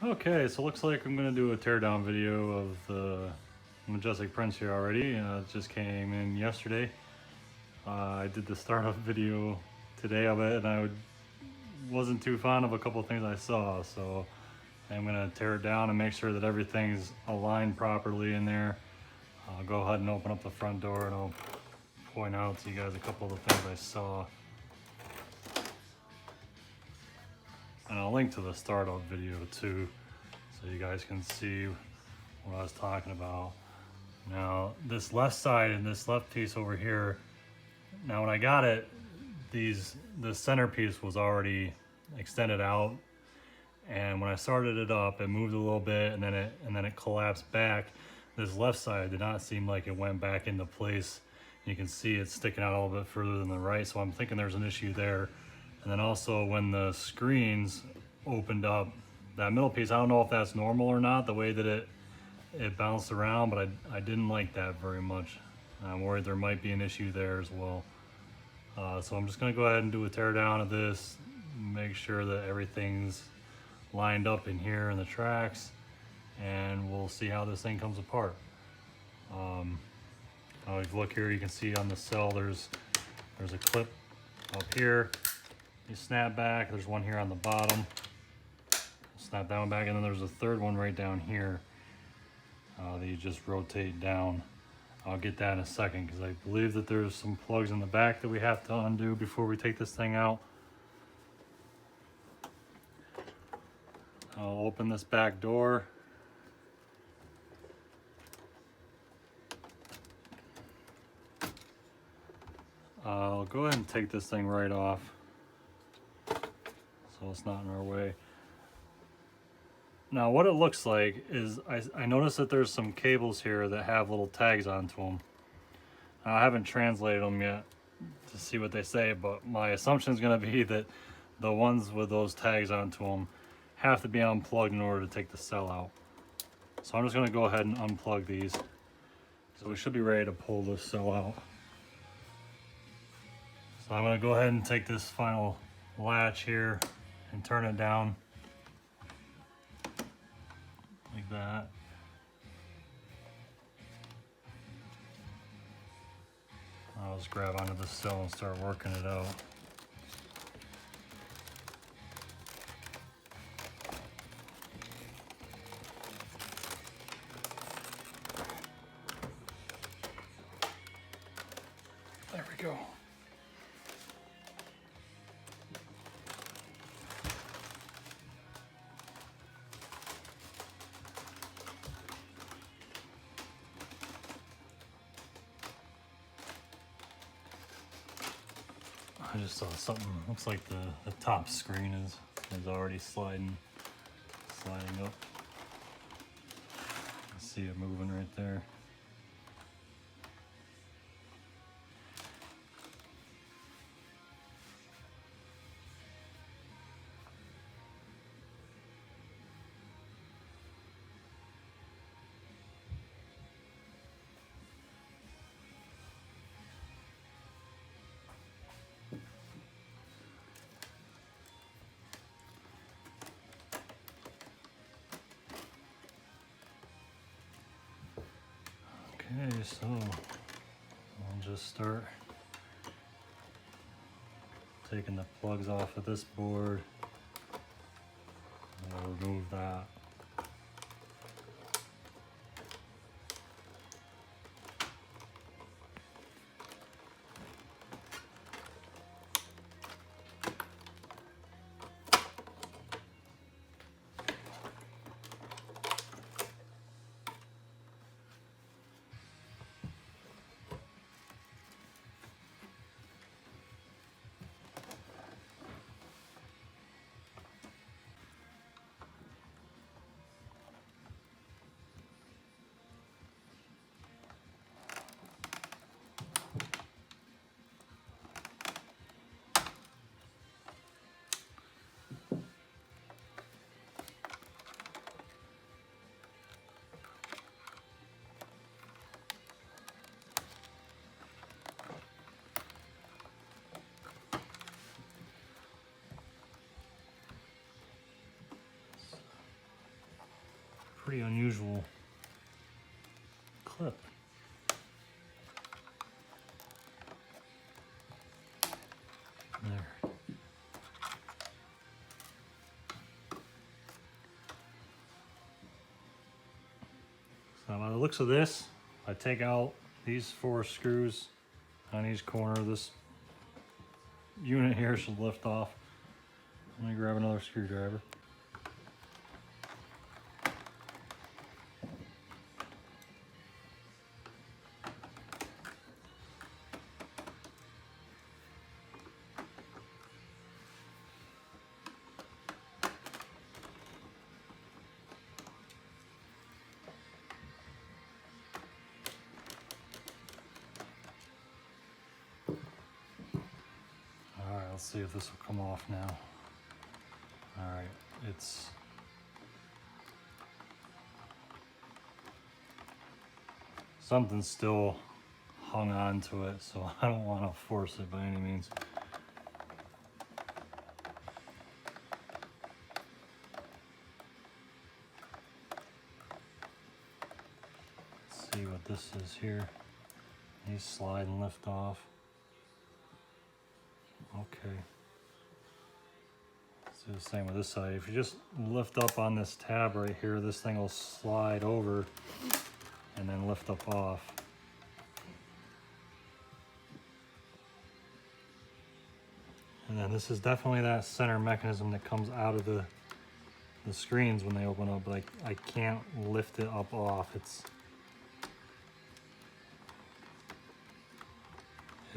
Okay, so looks like I'm gonna do a teardown video of the Majestic Prince here already. It just came in yesterday. I did the startup video today of it, and I wasn't too fond of a couple things I saw, so I'm gonna tear it down and make sure that everything's aligned properly in there. I'll go ahead and open up the front door and I'll point out to you guys a couple of the things I saw. And I'll link to the startup video too, so you guys can see what I was talking about. Now, this left side and this left piece over here, now when I got it, the centerpiece was already extended out, and when I started it up, it moved a little bit, and then it collapsed back. This left side did not seem like it went back into place. You can see it's sticking out a little bit further than the right, so I'm thinking there's an issue there. And then also when the screens opened up, that middle piece, I don't know if that's normal or not, the way that it bounced around, but I didn't like that very much. I'm worried there might be an issue there as well. So I'm just gonna go ahead and do a tear down of this, make sure that everything's lined up in here in the tracks, and we'll see how this thing comes apart. If you look here, you can see on the cell there's a clip up here. You snap back, there's one here on the bottom. Snap that one back, and then there's a third one right down here that you just rotate down. I'll get that in a second because I believe that there's some plugs in the back that we have to undo before we take this thing out. I'll open this back door. I'll go ahead and take this thing right off so it's not in our way. Now what it looks like is I noticed that there's some cables here that have little tags onto them. I haven't translated them yet to see what they say, but my assumption is going to be that the ones with those tags onto them have to be unplugged in order to take the cell out. So I'm just going to go ahead and unplug these. So we should be ready to pull this cell out. So I'm going to go ahead and take this final latch here and turn it down like that. I'll just grab onto the cell and start working it out. There we go. I just saw something, looks like the top screen is already sliding up. I see it moving right there. Okay, so I'll just start taking the plugs off of this board. I'll remove that. pretty unusual clip. There. So by the looks of this, I take out these 4 screws on each corner. This unit here should lift off. Let me grab another screwdriver. Alright, let's see if this will come off now. Alright, it's something's still hung on to it, so I don't want to force it by any means. Let's see what this is here. These slide and lift off. Okay. Let's do the same with this side. If you just lift up on this tab right here, this thing will slide over and then lift up off. And then this is definitely that center mechanism that comes out of the screens when they open up, but I can't lift it up off. It's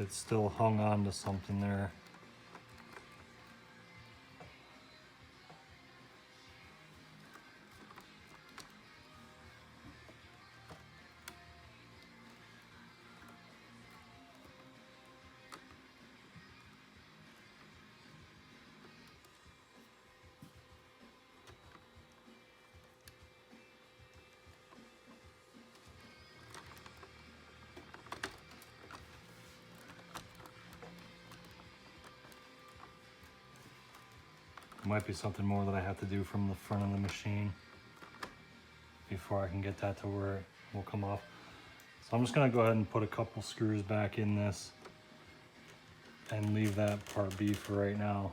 still hung on to something there. Might be something more that I have to do from the front of the machine before I can get that to where it will come off. So I'm just going to go ahead and put a couple screws back in this and leave that part be for right now.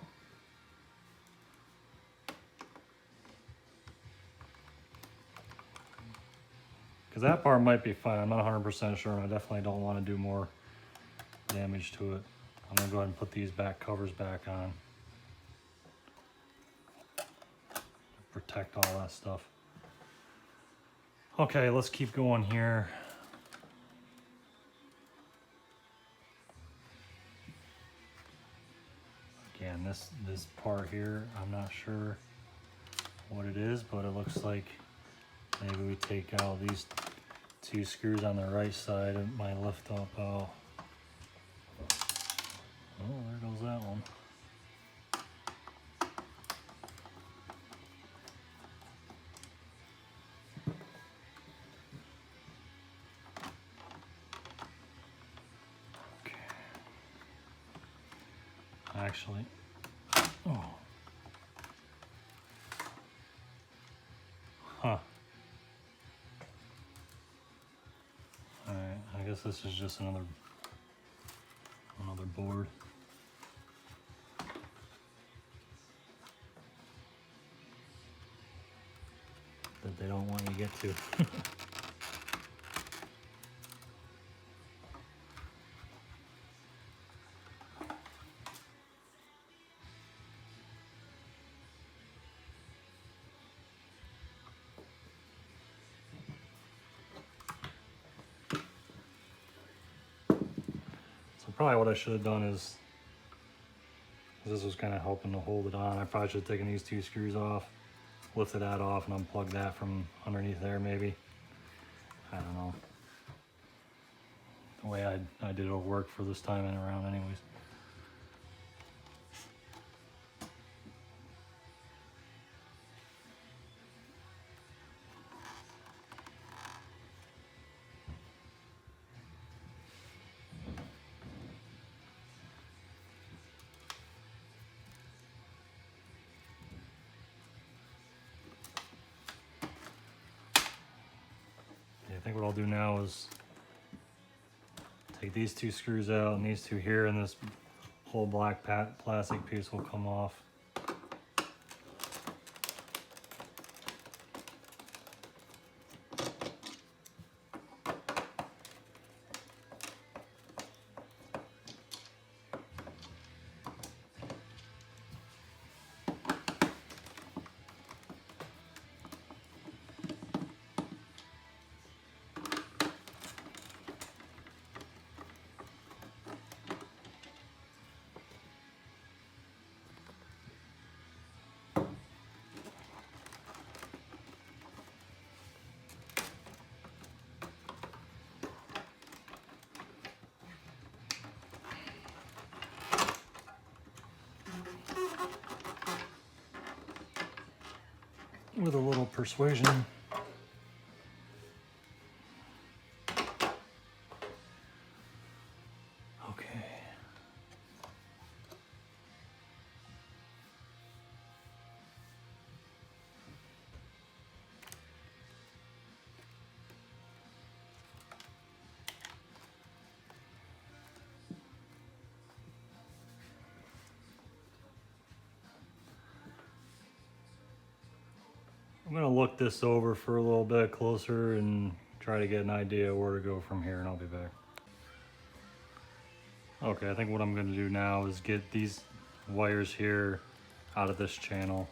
Because that part might be fine. I'm not 100% sure, and I definitely don't want to do more damage to it. I'm going to go ahead and put these back covers back on. Protect all that stuff. Okay, let's keep going here. Again, this part here, I'm not sure what it is, but it looks like maybe we take out these 2 screws on the right side. It might lift up out. Oh, there goes that one. Actually, oh, huh. All right, I guess this is just another board. That they don't want you to get to. Probably what I should have done is, this was kind of helping to hold it on, I probably should have taken these 2 screws off, lifted that off, and unplugged that from underneath there maybe. I don't know. The way I did it will work for this time and around anyways. think what I'll do now is take these two screws out and these two here, and this whole black plastic piece will come off. With a little persuasion. Okay. I'm going to look this over for a little bit closer and try to get an idea where to go from here, and I'll be back. Okay, I think what I'm going to do now is get these wires here out of this channel.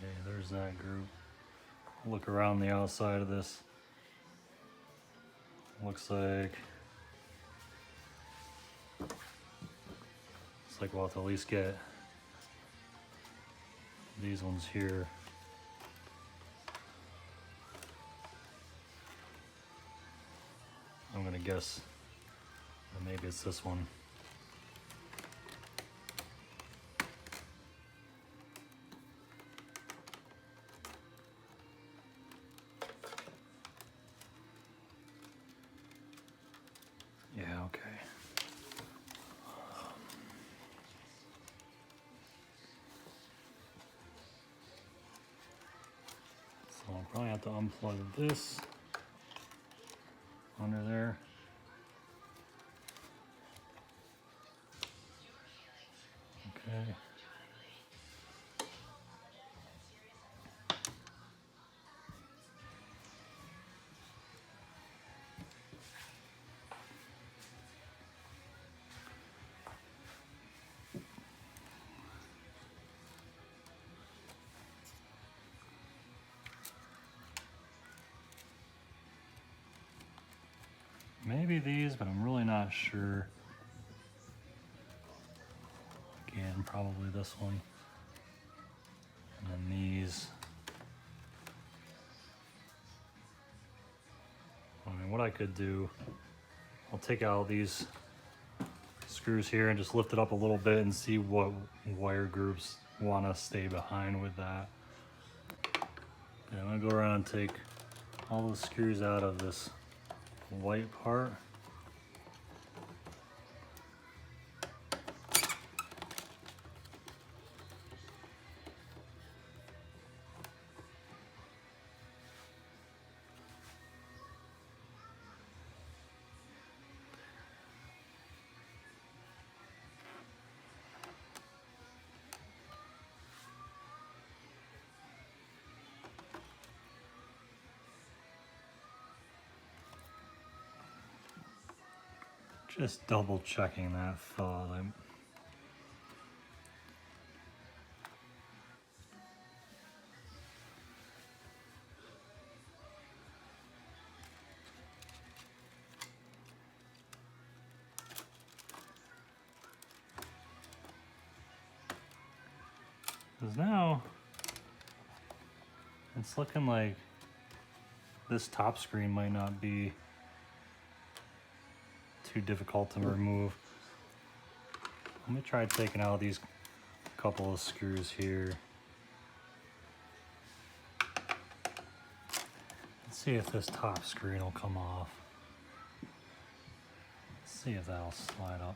Okay, there's that group. Look around the outside of this. Looks like we'll have to at least get these ones here. I'm gonna guess that maybe it's this one. Yeah, okay. So I'll probably have to unplug this under there. Okay. Maybe these, but I'm really not sure. Again, probably this one. And then these. I mean, what I could do, I'll take out these screws here and just lift it up a little bit and see what wire groups want to stay behind with that. Okay, I'm gonna go around and take all the screws out of this white part. Just double checking that thought. Because now it's looking like this top screen might not be too difficult to remove. Let me try taking out these couple of screws here. Let's see if this top screen will come off. Let's see if that'll slide up.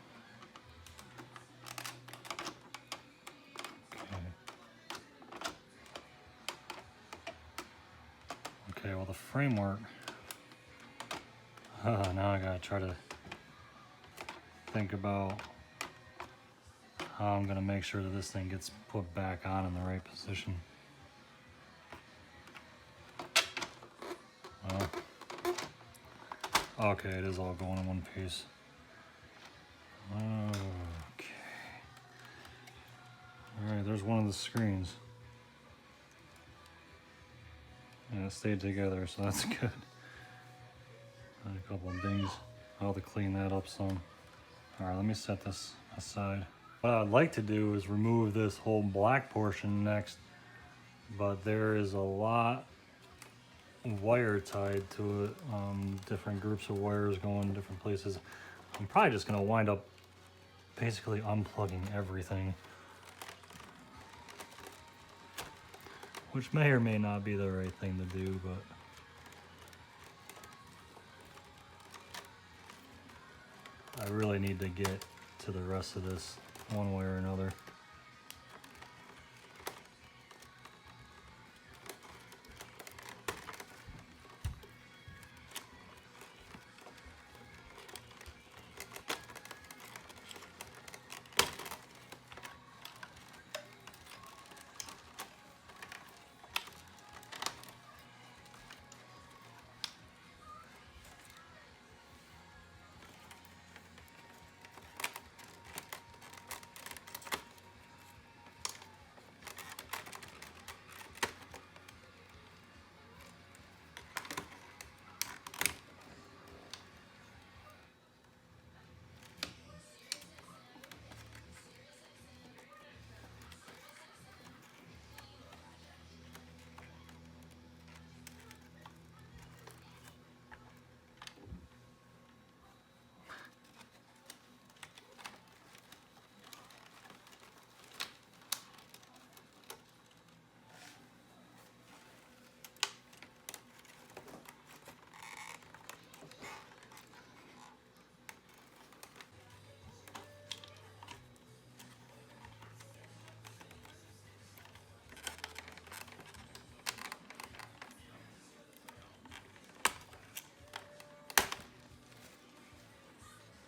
Okay, well the framework, now I gotta try to think about how I'm gonna make sure that this thing gets put back on in the right position. Well, okay, it is all going in one piece. Okay. Alright, there's one of the screens. And it stayed together, so that's good. A couple of dings. I'll have to clean that up some. Alright, let me set this aside. What I'd like to do is remove this whole black portion next, but there is a lot of wire tied to it, different groups of wires going different places. I'm probably just going to wind up basically unplugging everything, which may or may not be the right thing to do, but I really need to get to the rest of this one way or another.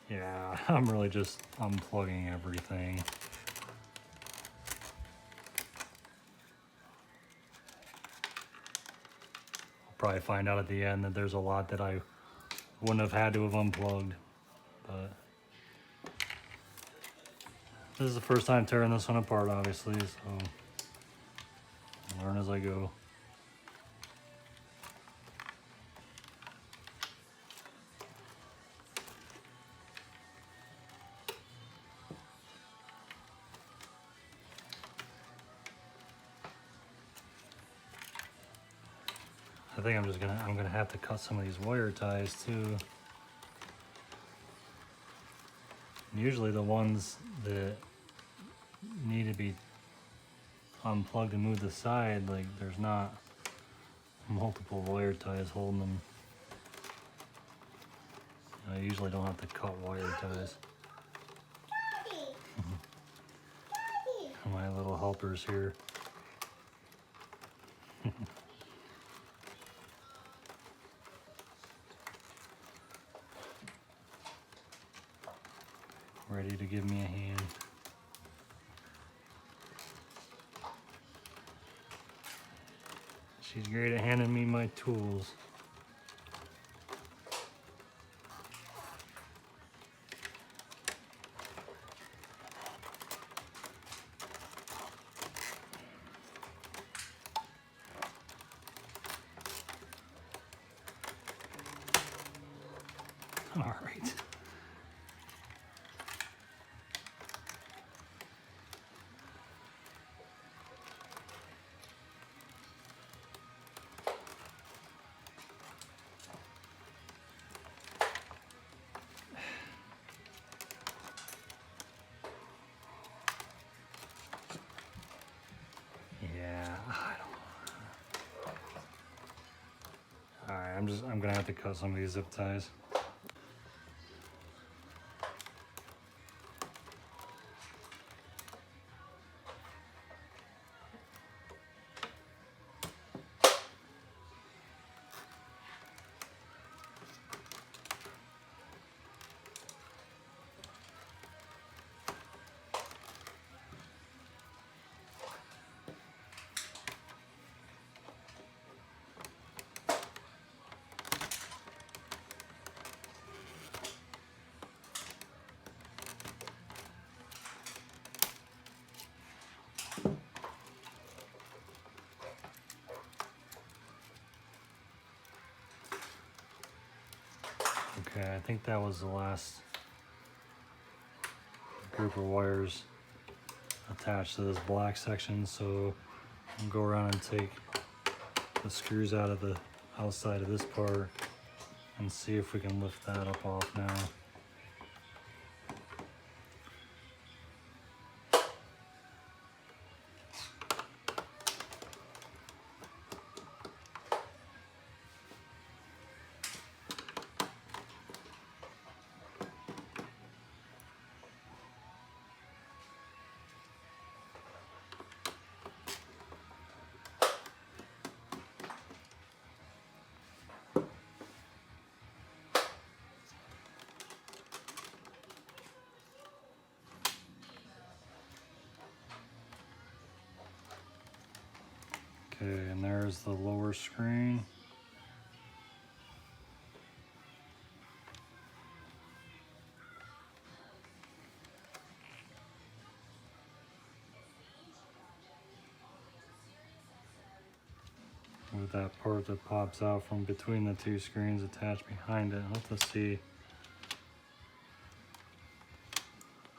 Yeah, I'm really just unplugging everything. I'll probably find out at the end that there's a lot that I wouldn't have had to have unplugged, but this is the first time tearing this one apart, obviously, so I'll learn as I go. I think I'm gonna have to cut some of these wire ties too. Usually the ones that need to be unplugged and moved aside, like there's not multiple wire ties holding them. I usually don't have to cut wire ties. My little helpers here. Ready to give me a hand. She's great at handing me my tools. All right. Yeah, I don't. All right, I'm gonna have to cut some of these zip ties. Okay, I think that was the last group of wires attached to this black section, so I'll go around and take the screws out of the outside of this part and see if we can lift that up off now. Okay, and there's the lower screen. With that part that pops out from between the two screens attached behind it. I'll have to see.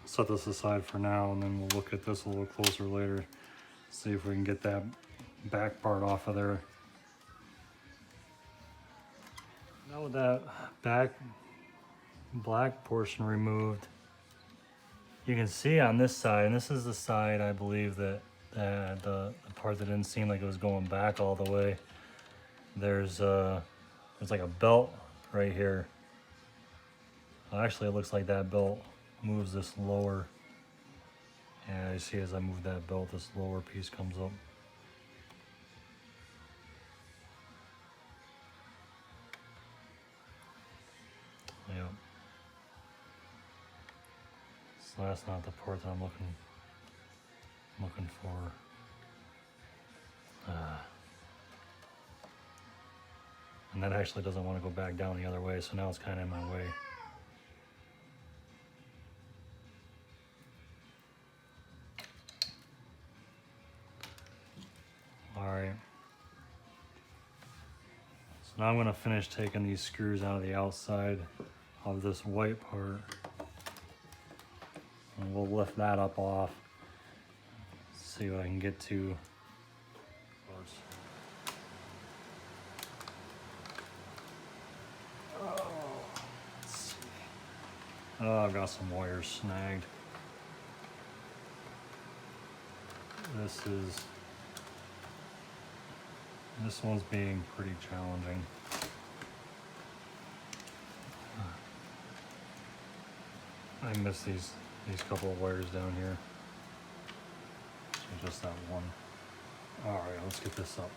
Set this aside for now, and then we'll look at this a little closer later. See if we can get that back part off of there. Now with that back black portion removed, you can see on this side, and this is the side I believe that the part that didn't seem like it was going back all the way. There's like a belt right here. Well, actually, it looks like that belt moves this lower. Yeah, I see as I move that belt, this lower piece comes up. Yep. So that's not the part that I'm looking for. And that actually doesn't want to go back down the other way, so now it's kind of in my way. Alright. So now I'm going to finish taking these screws out of the outside of this white part. And we'll lift that up off. See what I can get to. Oh, I've got some wires snagged. This one's being pretty challenging. I missed these couple of wires down here. So just that one. All right, let's get this up.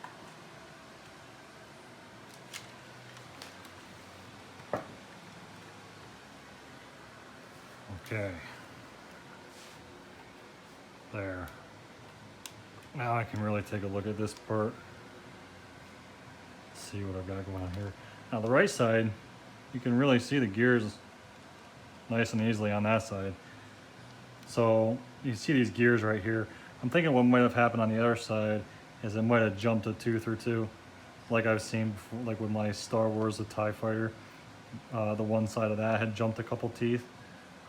Okay. There. Now I can really take a look at this part. See what I've got going on here. Now the right side, you can really see the gears nice and easily on that side. So you see these gears right here. I'm thinking what might have happened on the other side is it might have jumped a tooth or two, like I've seen before, like with my Star Wars, the TIE Fighter. the one side of that had jumped a couple teeth.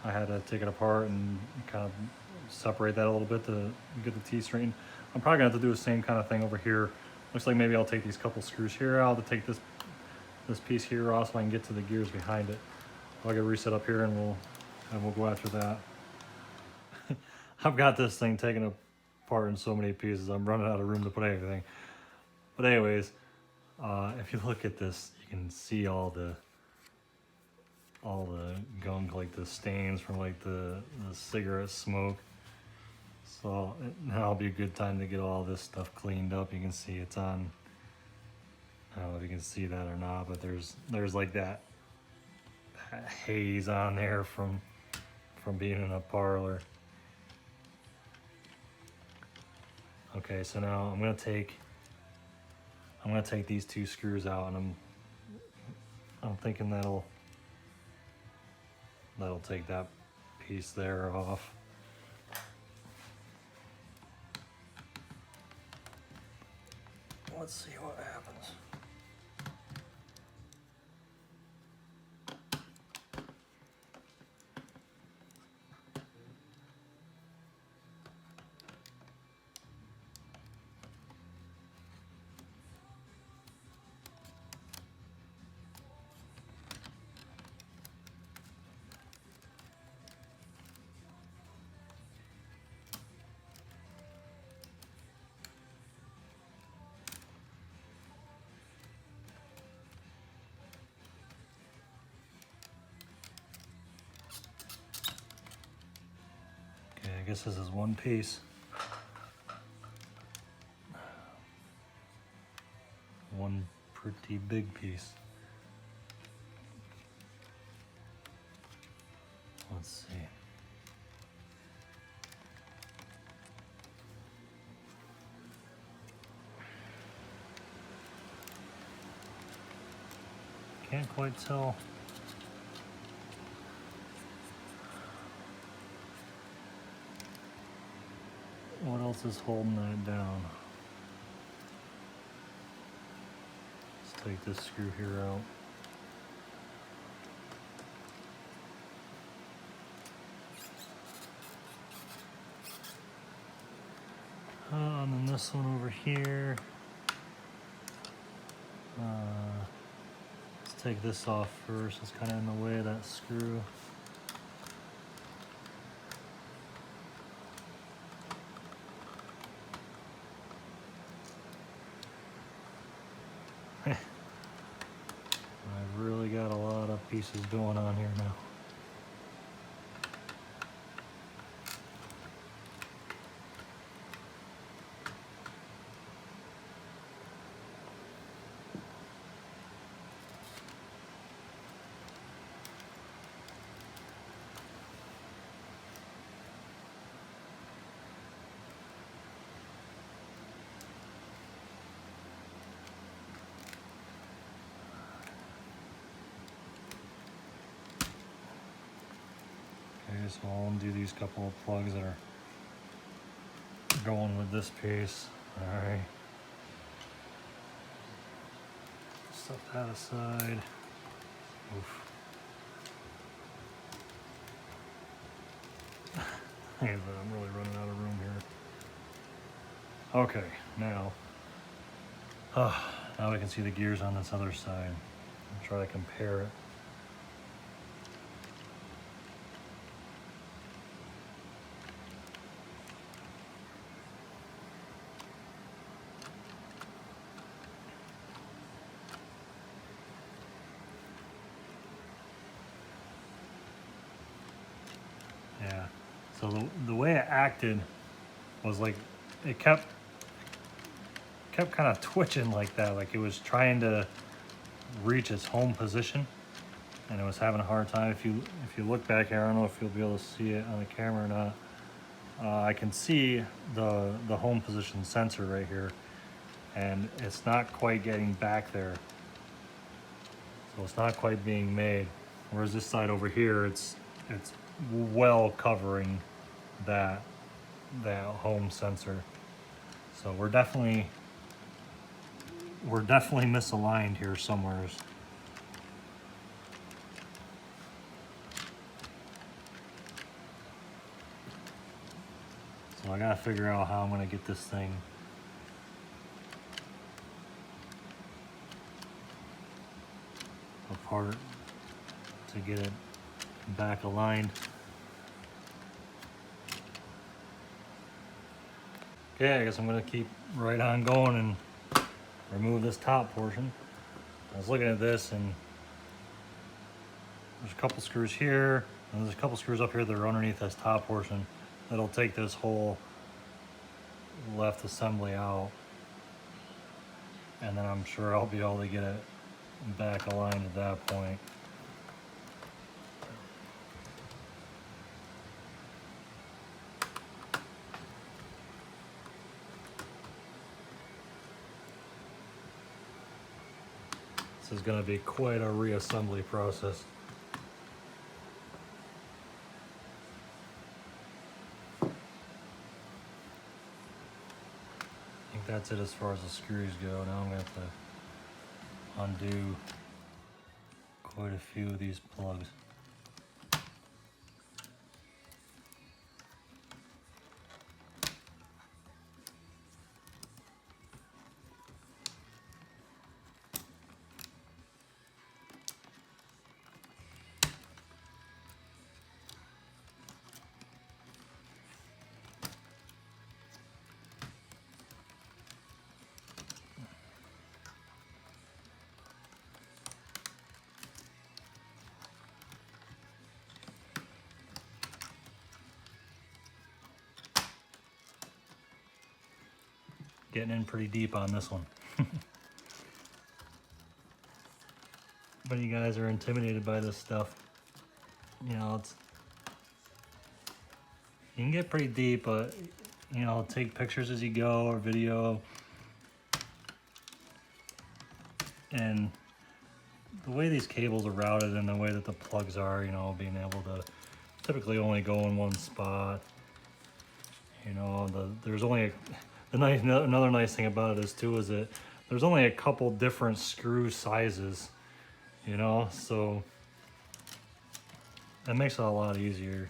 I had to take it apart and kind of separate that a little bit to get the teeth straightened. I'm probably gonna have to do the same kind of thing over here. Looks like maybe I'll take these couple screws here out to take this piece here off so I can get to the gears behind it. I'll get reset up here and we'll go after that. I've got this thing taken apart in so many pieces. I'm running out of room to put everything. But anyways, if you look at this, you can see all the gunk, like the stains from like the cigarette smoke. So now'll be a good time to get all this stuff cleaned up. You can see it's on, I don't know if you can see that or not, but there's like that haze on there from being in a parlor. Okay, so now I'm gonna take these two screws out, and I'm thinking that'll take that piece there off. Let's see what happens. I guess this is one piece. One pretty big piece. Let's see. Can't quite tell. What else is holding that down? Let's take this screw here out. And then this one over here. Let's take this off first. It's kind of in the way of that screw. I've really got a lot of pieces going on here now. Okay, so I'll undo these couple of plugs that are going with this piece. Alright. Set that aside. Oof. I'm really running out of room here. Okay, now we can see the gears on this other side. I'll try to compare it. Yeah, so the way it acted was like it kept kind of twitching like that, like it was trying to reach its home position, and it was having a hard time. If you look back here, I don't know if you'll be able to see it on the camera or not. I can see the home position sensor right here, and it's not quite getting back there, so it's not quite being made. Whereas this side over here, it's well covering that home sensor. So we're definitely misaligned here somewhere. I gotta figure out how I'm gonna get this thing apart to get it back aligned. Okay, I guess I'm gonna keep right on going and remove this top portion. I was looking at this and there's a couple screws here and there's a couple screws up here that are underneath this top portion that'll take this whole left assembly out, and then I'm sure I'll be able to get it back aligned at that point. This is going to be quite a reassembly process. I think that's it as far as the screws go. Now I'm going to have to undo quite a few of these plugs. Getting in pretty deep on this one. But you guys are intimidated by this stuff. You know, you can get pretty deep, but you know, take pictures as you go or video. And the way these cables are routed and the way that the plugs are, you know, being able to typically only go in one spot. You know, there's only another nice thing about it is that there's only a couple different screw sizes, you know, so that makes it a lot easier.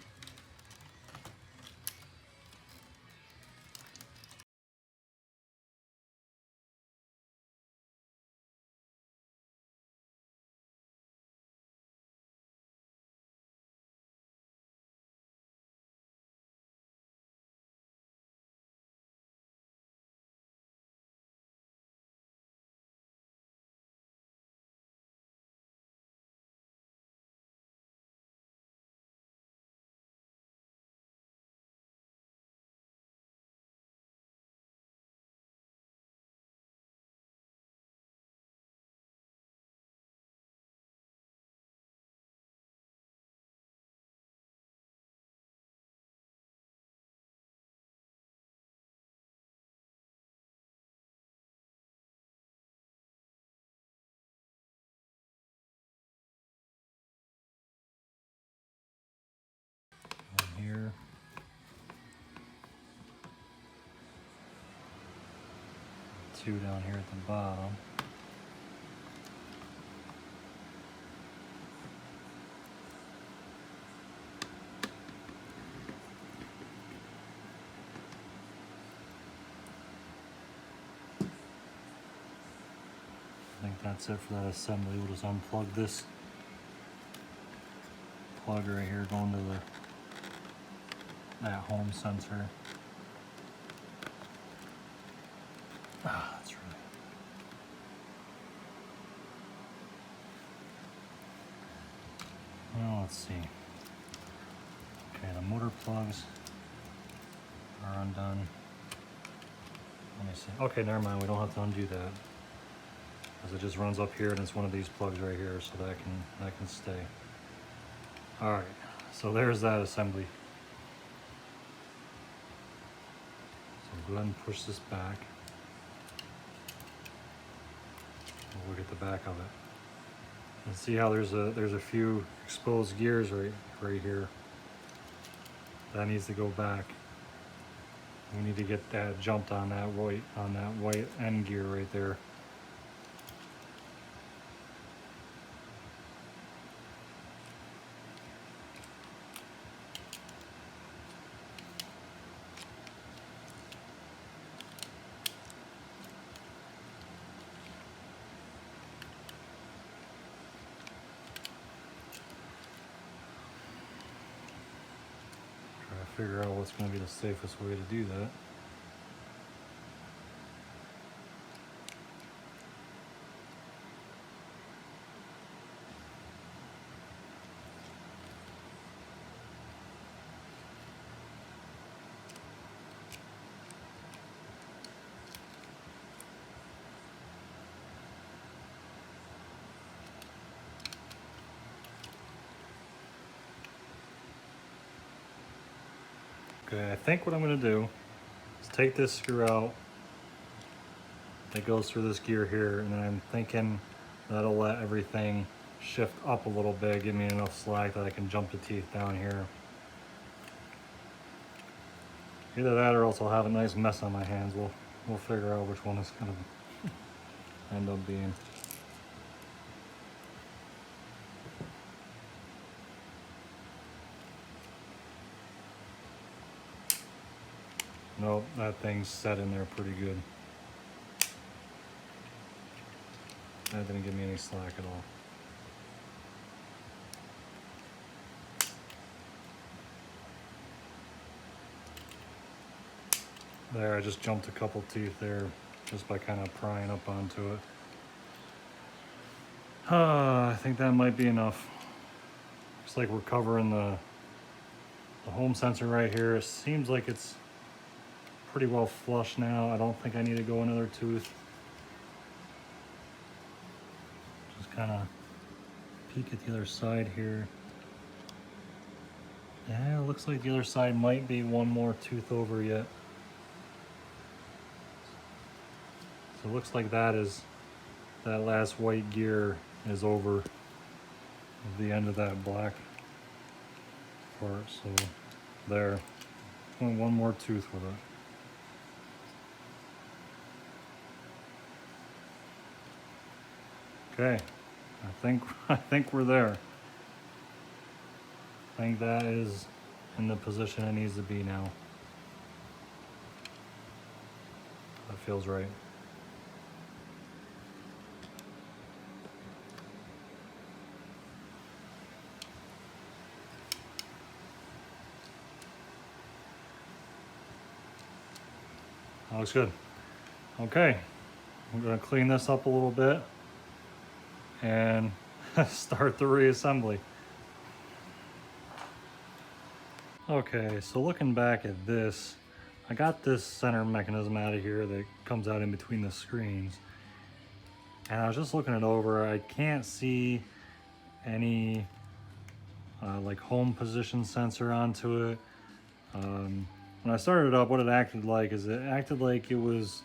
Here. Two down here at the bottom. I think that's it for that assembly. We'll just unplug this plug right here going to that home sensor. Ah, that's right. Well, let's see. Okay, the motor plugs are undone. Let me see. Okay, never mind. We don't have to undo that, because it just runs up here and it's one of these plugs right here, so that can stay. All right, so there's that assembly. So go ahead and push this back. We'll look at the back of it and see how there's a few exposed gears right here. That needs to go back. We need to get that jumped on that white end gear right there. figure out what's going to be the safest way to do that. Okay, I think what I'm going to do is take this screw out that goes through this gear here, and then I'm thinking that'll let everything shift up a little bit, give me enough slack that I can jump the teeth down here. Either that or else I'll have a nice mess on my hands. We'll figure out which one it's going to end up being. Nope, that thing's set in there pretty good. That didn't give me any slack at all. There, I just jumped a couple teeth there just by kind of prying up onto it. I think that might be enough. Looks like we're covering the home sensor right here. It seems like it's pretty well flush now. I don't think I need to go another tooth. Just kind of peek at the other side here. Yeah, it looks like the other side might be one more tooth over yet. So it looks like that last white gear is over the end of that black part. So there, one more tooth with it. Okay, I think we're there. I think that is in the position it needs to be now. That feels right. That looks good. Okay, I'm gonna clean this up a little bit and start the reassembly. Okay, so looking back at this, I got this center mechanism out of here that comes out in between the screens. And I was just looking it over. I can't see any like home position sensor onto it. When I started it up, what it acted like is it acted like it was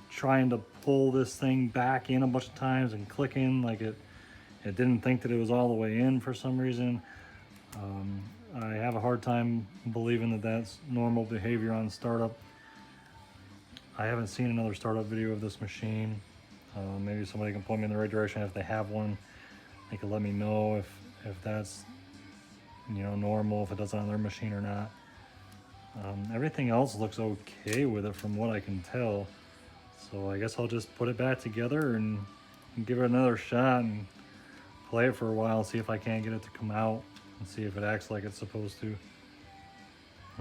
trying to pull this thing back in a bunch of times and clicking, like it didn't think that it was all the way in for some reason. I have a hard time believing that that's normal behavior on startup. I haven't seen another startup video of this machine. Maybe somebody can point me in the right direction. If they have one, they can let me know if that's, you know, normal, if it does it on their machine or not. Everything else looks okay with it from what I can tell. So I guess I'll just put it back together and give it another shot and play it for a while, see if I can't get it to come out and see if it acts like it's supposed to.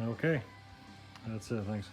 Okay, that's it, thanks.